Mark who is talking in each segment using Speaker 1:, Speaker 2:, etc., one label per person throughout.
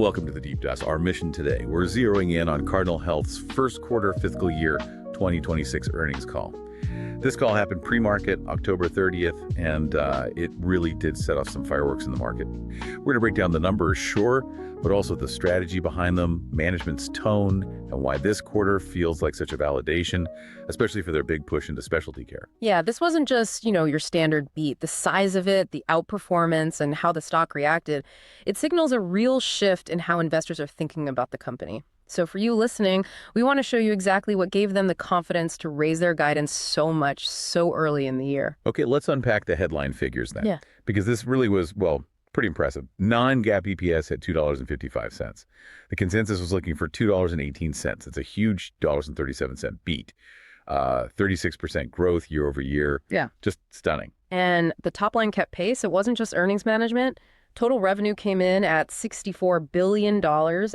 Speaker 1: Welcome to the Deep Dive. Our mission today, we're zeroing in on Cardinal Health's first quarter fiscal year 2026 earnings call. This call happened pre-market, October 30th, and it really did set off some fireworks in the market. We're going to break down the numbers, sure, but also the strategy behind them, management's tone, and why this quarter feels like such a validation, especially for their big push into specialty care.
Speaker 2: Yeah, this wasn't just, your standard beat. The size of it, the outperformance, and how the stock reacted, it signals a real shift in how investors are thinking about the company. So for you listening, we want to show you exactly what gave them the confidence to raise their guidance so much so early in the year.
Speaker 1: Okay, let's unpack the headline figures then.
Speaker 2: Yeah.
Speaker 1: Because this really was, pretty impressive. Non-GAAP EPS at $2.55. The consensus was looking for $2.18. It's a huge $1.37 beat. 36% growth year over year.
Speaker 2: Yeah.
Speaker 1: Just stunning.
Speaker 2: And the top line kept pace. It wasn't just earnings management. Total revenue came in at $64 billion.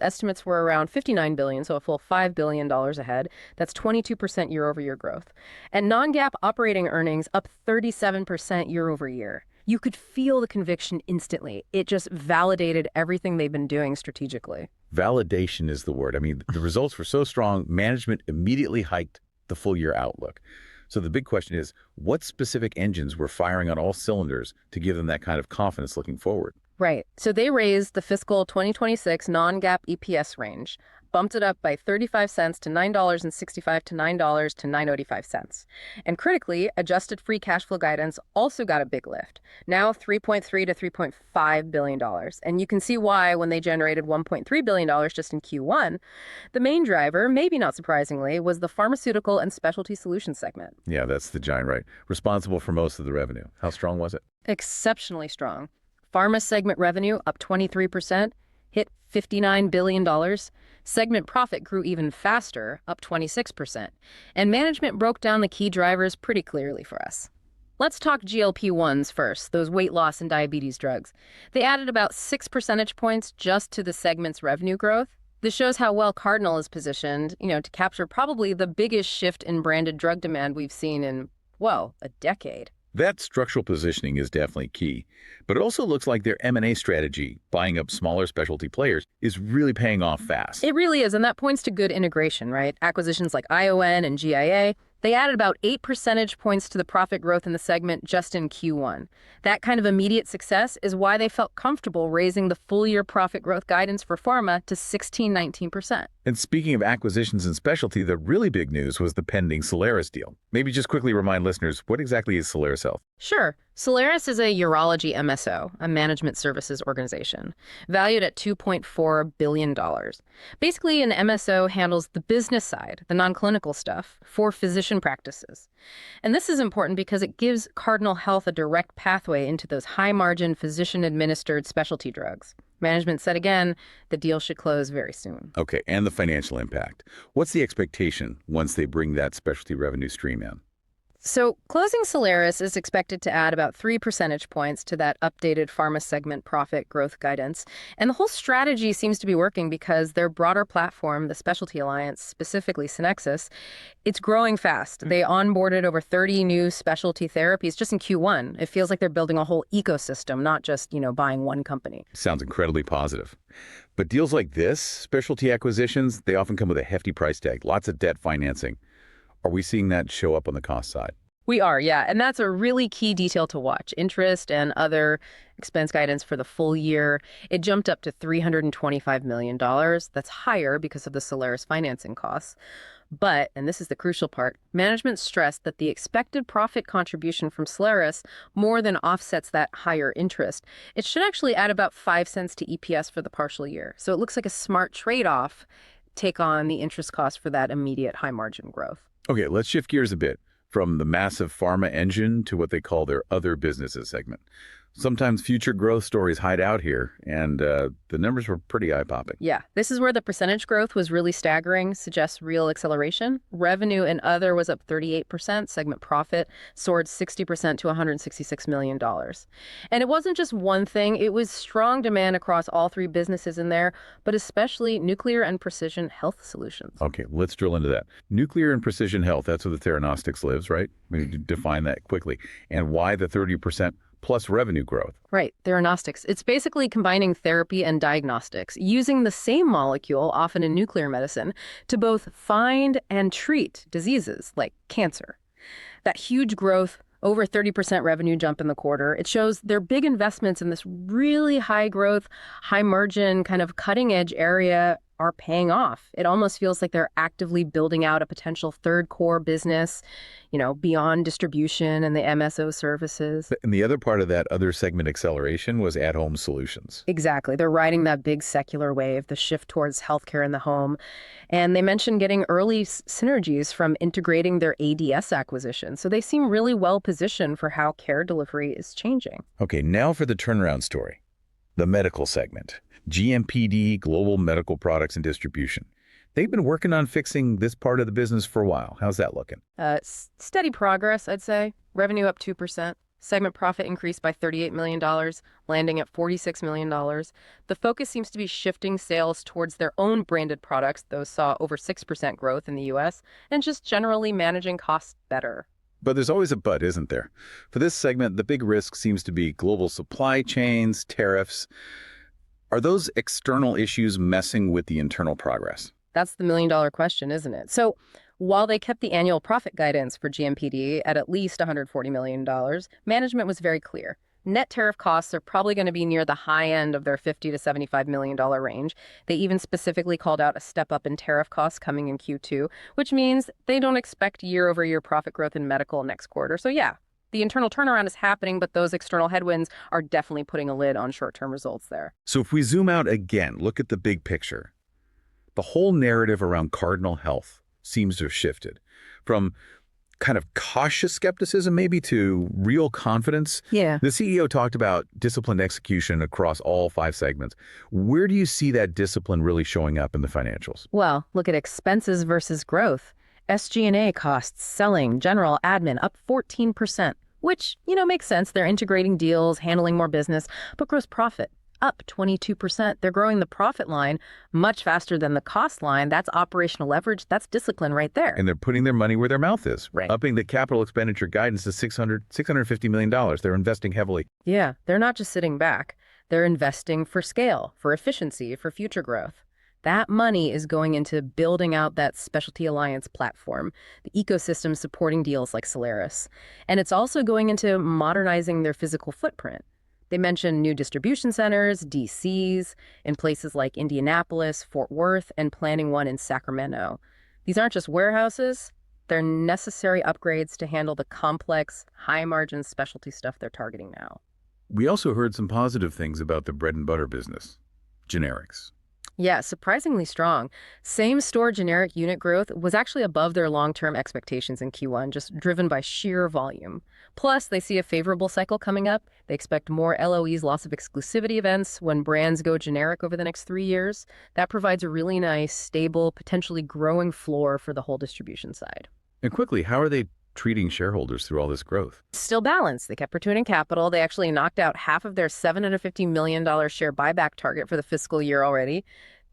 Speaker 2: Estimates were around $59 billion, so a full $5 billion ahead. That's 22% year-over-year growth. And non-GAAP operating earnings up 37% year-over-year. You could feel the conviction instantly. It just validated everything they've been doing strategically.
Speaker 1: Validation is the word. I mean, the results were so strong, management immediately hiked the full-year outlook. So the big question is, what specific engines were firing on all cylinders to give them that kind of confidence looking forward?
Speaker 2: Right. So they raised the fiscal 2026 non-GAAP EPS range, bumped it up by 35 cents to $9.65 to $9 to 9.85 And critically, adjusted free cash flow guidance also got a big lift, now $3.3 to $3.5 billion. And you can see why when they generated $1.3 billion just in Q1. The main driver, maybe not surprisingly, was the pharmaceutical and specialty solutions segment.
Speaker 1: Yeah, that's the giant, right? Responsible for most of the revenue. How strong was it?
Speaker 2: Exceptionally strong. Pharma segment revenue up 23%, hit $59 billion. Segment profit grew even faster, up 26%. And management broke down the key drivers pretty clearly for us. Let's talk GLP-1s first, those weight loss and diabetes drugs. They added about 6 percentage points just to the segment's revenue growth. This shows how well Cardinal is positioned, to capture probably the biggest shift in branded drug demand we've seen in, a decade.
Speaker 1: That structural positioning is definitely key, but it also looks like their M&A strategy, buying up smaller specialty players, is really paying off fast.
Speaker 2: It really is, and that points to good integration, right? Acquisitions like ION and GIA, they added about 8 percentage points to the profit growth in the segment just in Q1. That kind of immediate success is why they felt comfortable raising the full-year profit growth guidance for pharma to 16-19%.
Speaker 1: And speaking of acquisitions and specialty, the really big news was the pending Solaris deal. Maybe just quickly remind listeners, what exactly is Solaris Health?
Speaker 2: Sure. Solaris is a urology MSO, a management services organization, valued at $2.4 billion. Basically, an MSO handles the business side, the non-clinical stuff, for physician practices. And this is important because it gives Cardinal Health a direct pathway into those high-margin, physician-administered specialty drugs. Management said again, the deal should close very soon.
Speaker 1: Okay, and the financial impact. What's the expectation once they bring that specialty revenue stream in?
Speaker 2: So closing Solaris is expected to add about 3 percentage points to that updated pharma segment profit growth guidance. And the whole strategy seems to be working because their broader platform, the Specialty Alliance, specifically Synexus, it's growing fast. They onboarded over 30 new specialty therapies just in Q1. It feels like they're building a whole ecosystem, not just, buying one company.
Speaker 1: Sounds incredibly positive. But deals like this, specialty acquisitions, they often come with a hefty price tag, lots of debt financing. Are we seeing that show up on the cost side?
Speaker 2: We are, yeah. And that's a really key detail to watch. Interest and other expense guidance for the full year, it jumped up to $325 million. That's higher because of the Solaris financing costs. But, and this is the crucial part, management stressed that the expected profit contribution from Solaris more than offsets that higher interest. It should actually add about 5 cents to EPS for the partial year. So it looks like a smart trade-off, take on the interest cost for that immediate high margin growth.
Speaker 1: Okay, let's shift gears a bit from the massive pharma engine to what they call their other businesses segment. Sometimes future growth stories hide out here, and the numbers were pretty eye-popping.
Speaker 2: Yeah, this is where the percentage growth was really staggering, suggests real acceleration. Revenue and other was up 38%, segment profit soared 60% to $166 million. And it wasn't just one thing, it was strong demand across all three businesses in there, but especially nuclear and precision health solutions.
Speaker 1: Okay, let's drill into that. Nuclear and precision health, that's where the Theranostics lives, right? We need to define that quickly. And why the 30% plus revenue growth.
Speaker 2: Right, Theranostics. It's basically combining therapy and diagnostics, using the same molecule, often in nuclear medicine, to both find and treat diseases like cancer. That huge growth, over 30% revenue jump in the quarter, it shows their big investments in this really high growth, high margin, kind of cutting edge area are paying off. It almost feels like they're actively building out a potential third core business, beyond distribution and the MSO services.
Speaker 1: And the other part of that other segment acceleration was at-home solutions.
Speaker 2: Exactly. They're riding that big secular wave, the shift towards healthcare in the home. And they mentioned getting early synergies from integrating their ADS acquisition. So they seem really well positioned for how care delivery is changing.
Speaker 1: Okay, now for the turnaround story. The medical segment. GMPD, Global Medical Products and Distribution. They've been working on fixing this part of the business for a while. How's that looking?
Speaker 2: Steady progress, I'd say. Revenue up 2%. Segment profit increased by $38 million, landing at $46 million. The focus seems to be shifting sales towards their own branded products. Those saw over 6% growth in the U.S., and just generally managing costs better.
Speaker 1: But there's always a but, isn't there? For this segment, the big risk seems to be global supply chains, tariffs. Are those external issues messing with the internal progress?
Speaker 2: That's the million-dollar question, isn't it? So while they kept the annual profit guidance for GMPD at least $140 million, management was very clear. Net tariff costs are probably going to be near the high end of their $50 to $75 million range. They even specifically called out a step up in tariff costs coming in Q2, which means they don't expect year-over-year profit growth in medical next quarter. So yeah, the internal turnaround is happening, but those external headwinds are definitely putting a lid on short-term results there.
Speaker 1: So if we zoom out again, look at the big picture. The whole narrative around Cardinal Health seems to have shifted from kind of cautious skepticism maybe to real confidence.
Speaker 2: Yeah.
Speaker 1: The CEO talked about disciplined execution across all 5 segments. Where do you see that discipline really showing up in the financials?
Speaker 2: Well, look at expenses versus growth. SG&A costs, selling, general, admin, up 14%, which, makes sense. They're integrating deals, handling more business, but gross profit, up 22%. They're growing the profit line much faster than the cost line. That's operational leverage. That's discipline right there.
Speaker 1: And they're putting their money where their mouth is,
Speaker 2: right.
Speaker 1: Upping the capital expenditure guidance to $650 million. They're investing heavily.
Speaker 2: Yeah, they're not just sitting back. They're investing for scale, for efficiency, for future growth. That money is going into building out that specialty alliance platform, the ecosystem supporting deals like Solaris. And it's also going into modernizing their physical footprint. They mentioned new distribution centers, DCs, in places like Indianapolis, Fort Worth, and planning one in Sacramento. These aren't just warehouses. They're necessary upgrades to handle the complex, high-margin specialty stuff they're targeting now.
Speaker 1: We also heard some positive things about the bread and butter business, generics.
Speaker 2: Yeah, surprisingly strong. Same-store generic unit growth was actually above their long-term expectations in Q1, just driven by sheer volume. Plus, they see a favorable cycle coming up. They expect more LOEs, loss of exclusivity events, when brands go generic over the next 3 years. That provides a really nice, stable, potentially growing floor for the whole distribution side.
Speaker 1: And quickly, how are they treating shareholders through all this growth?
Speaker 2: Still balanced. They kept retaining capital. They actually knocked out half of their $750 million share buyback target for the fiscal year already,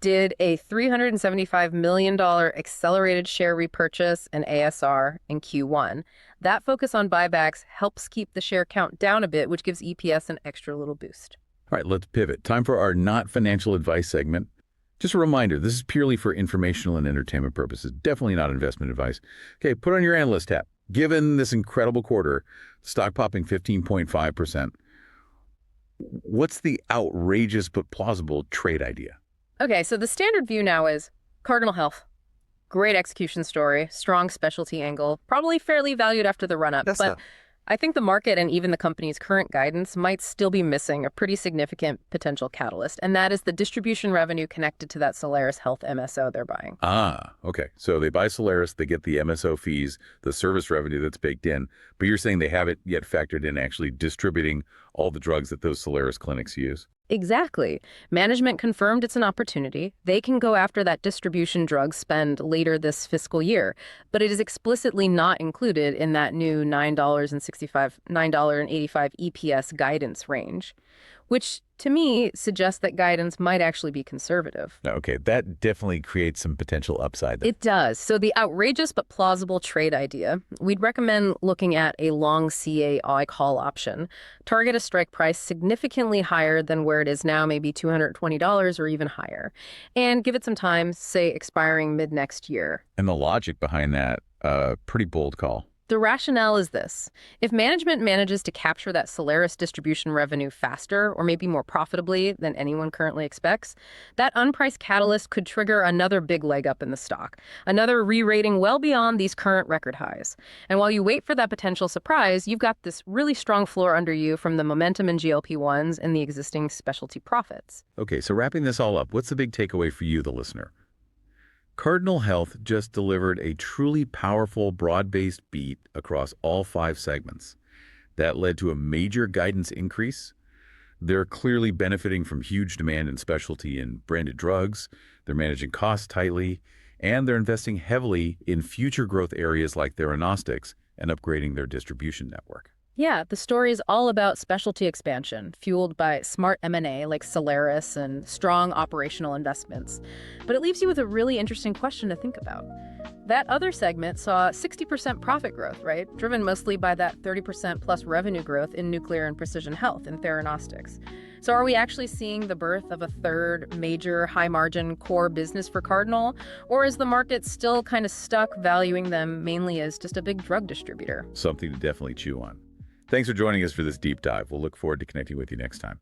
Speaker 2: did a $375 million accelerated share repurchase and ASR in Q1. That focus on buybacks helps keep the share count down a bit, which gives EPS an extra little boost.
Speaker 1: All right, let's pivot. Time for our not financial advice segment. Just a reminder, this is purely for informational and entertainment purposes, definitely not investment advice. Okay, put on your analyst hat. Given this incredible quarter, stock popping 15.5%, what's the outrageous but plausible trade idea?
Speaker 2: Okay, so the standard view now is Cardinal Health. Great execution story, strong specialty angle, probably fairly valued after the run-up. But I think the market and even the company's current guidance might still be missing a pretty significant potential catalyst, and that is the distribution revenue connected to that Solaris Health MSO they're buying.
Speaker 1: Ah, okay. So they buy Solaris, they get the MSO fees, the service revenue that's baked in, but you're saying they haven't yet factored in actually distributing all the drugs that those Solaris clinics use?
Speaker 2: Exactly. Management confirmed it's an opportunity. They can go after that distribution drug spend later this fiscal year, but it is explicitly not included in that new $9.85 EPS guidance range. which to me suggests that guidance might actually be conservative.
Speaker 1: Okay, that definitely creates some potential upside there.
Speaker 2: It does. So the outrageous but plausible trade idea, we'd recommend looking at a long CAI call option. Target a strike price significantly higher than where it is now, maybe $220 or even higher. And give it some time, say expiring mid-next year.
Speaker 1: And the logic behind that, pretty bold call.
Speaker 2: The rationale is this. If management manages to capture that Solaris distribution revenue faster or maybe more profitably than anyone currently expects, that unpriced catalyst could trigger another big leg up in the stock, another re-rating well beyond these current record highs. And while you wait for that potential surprise, you've got this really strong floor under you from the momentum in GLP-1s and the existing specialty profits.
Speaker 1: Okay, so wrapping this all up, what's the big takeaway for you, the listener? Cardinal Health just delivered a truly powerful, broad-based beat across all 5 segments. That led to a major guidance increase. They're clearly benefiting from huge demand in specialty and branded drugs. They're managing costs tightly, and they're investing heavily in future growth areas like Theranostics and upgrading their distribution network.
Speaker 2: Yeah, the story is all about specialty expansion, fueled by smart M&A like Solaris and strong operational investments. But it leaves you with a really interesting question to think about. That other segment saw 60% profit growth, right? Driven mostly by that 30% plus revenue growth in nuclear and precision health and Theranostics. So are we actually seeing the birth of a third major high-margin core business for Cardinal? Or is the market still kind of stuck valuing them mainly as just a big drug distributor?
Speaker 1: Something to definitely chew on. Thanks for joining us for this deep dive. We'll look forward to connecting with you next time.